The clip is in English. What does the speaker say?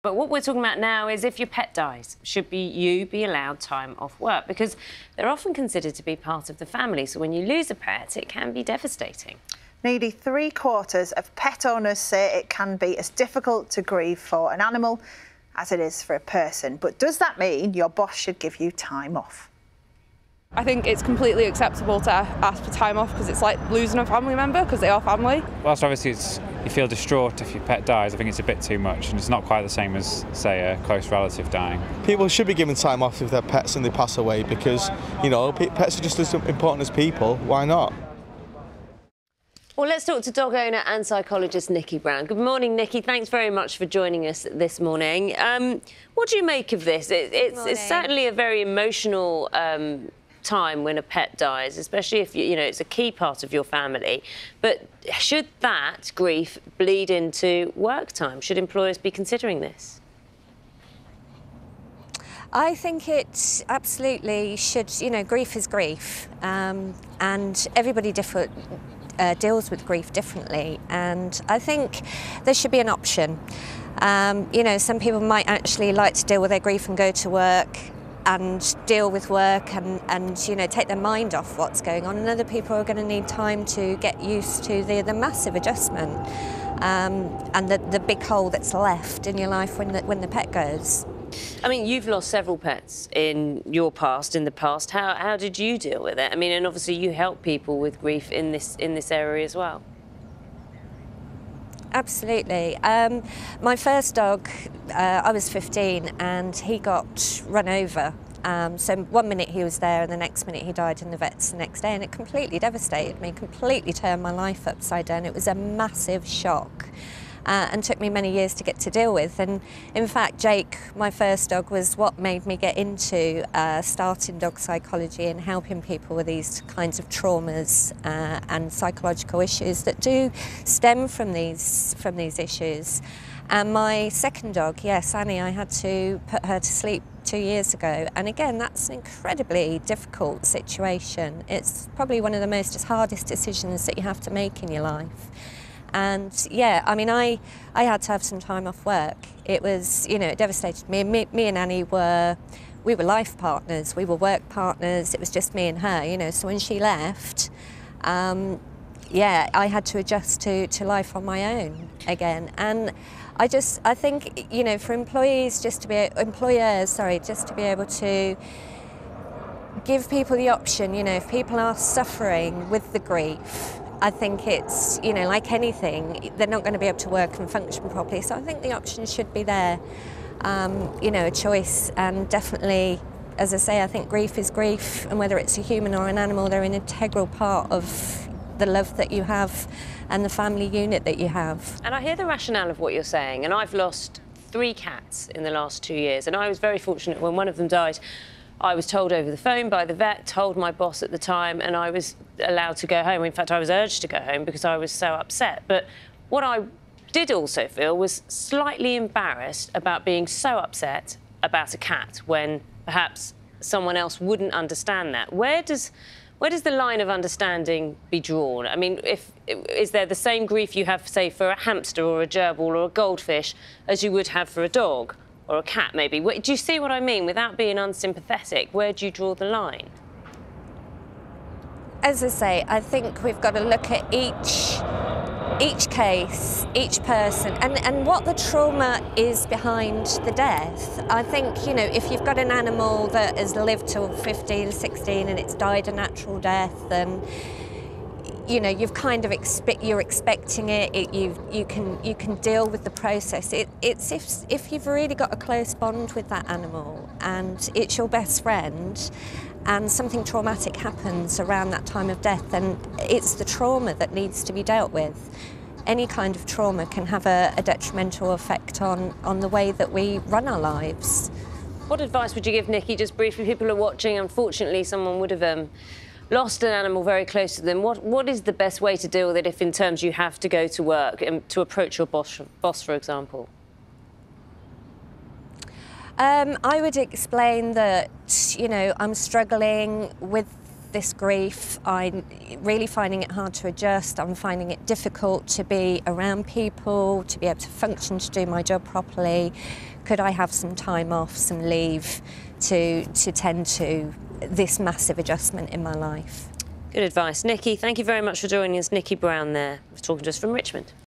But what we're talking about now is if your pet dies, should you be allowed time off work? Because they're often considered to be part of the family, so when you lose a pet, it can be devastating. Nearly 3/4 of pet owners say it can be as difficult to grieve for an animal as it is for a person. But does that mean your boss should give you time off? I think it's completely acceptable to ask for time off because it's like losing a family member because they are family. Whilst obviously you feel distraught if your pet dies, I think it's a bit too much, and it's not quite the same as, say, a close relative dying. People should be given time off if they're pets and they pass away because, you know, pets are just as important as people. Why not? Well, let's talk to dog owner and psychologist Nikki Brown. Good morning, Nikki. Thanks very much for joining us this morning. What do you make of this? It's certainly a very emotional time when a pet dies, especially if you know it's a key part of your family. But should that grief bleed into work time? Should employers be considering this? I think it absolutely should. You know, grief is grief, and everybody deals with grief differently, and I think there should be an option. You know, some people might actually like to deal with their grief and go to work and deal with work and you know, take their mind off what's going on, and other people are going to need time to get used to the massive adjustment and the big hole that's left in your life when the pet goes. I mean, you've lost several pets in the past. How did you deal with it? I mean, and obviously you help people with grief in this area as well. Absolutely. My first dog, I was 15 and he got run over. So 1 minute he was there and the next minute he died in the vets the next day, and it completely devastated me, completely turned my life upside down. It was a massive shock. And took me many years to get to deal with. And in fact, Jake, my first dog, was what made me get into starting dog psychology and helping people with these kinds of traumas and psychological issues that do stem from these issues. And my second dog, yes, Annie, I had to put her to sleep 2 years ago. And again, that's an incredibly difficult situation. It's probably one of the hardest decisions that you have to make in your life. And yeah, I mean, I had to have some time off work. It was, you know, it devastated me. Me and Annie we were life partners, we were work partners. It was just me and her, you know. So when she left, yeah, I had to adjust to life on my own again. And I think, you know, for employers just to be able to give people the option, you know, if people are suffering with the grief, I think it's, you know, like anything, they're not going to be able to work and function properly. So I think the option should be there, you know, a choice. And definitely, as I say, I think grief is grief, and whether it's a human or an animal, they're an integral part of the love that you have and the family unit that you have. And I hear the rationale of what you're saying, and I've lost 3 cats in the last 2 years, and I was very fortunate when one of them died. I was told over the phone by the vet, told my boss at the time, and I was allowed to go home. In fact, I was urged to go home because I was so upset. But what I did also feel was slightly embarrassed about being so upset about a cat when perhaps someone else wouldn't understand that. Where does the line of understanding be drawn? I mean, is there the same grief you have, say, for a hamster or a gerbil or a goldfish as you would have for a dog? Or a cat, maybe. Do you see what I mean? Without being unsympathetic, where do you draw the line? As I say, I think we've got to look at each case, each person, and what the trauma is behind the death. I think, you know, if you've got an animal that has lived till 15, 16 and it's died a natural death, then you know, you've kind of you're expecting it. You can deal with the process. It's if you've really got a close bond with that animal and it's your best friend, and something traumatic happens around that time of death, then it's the trauma that needs to be dealt with. Any kind of trauma can have a detrimental effect on the way that we run our lives. What advice would you give, Nikki? Just briefly, people are watching. Unfortunately, someone would have lost an animal very close to them. What is the best way to deal with it if, in terms, you have to go to work and to approach your boss, for example? I would explain that, you know, I'm struggling with this grief. I'm really finding it hard to adjust. I'm finding it difficult to be around people, to be able to function, to do my job properly. Could I have some time off, some leave to tend to this massive adjustment in my life? Good advice. Nikki, thank you very much for joining us. Nikki Brown there was talking to us from Richmond.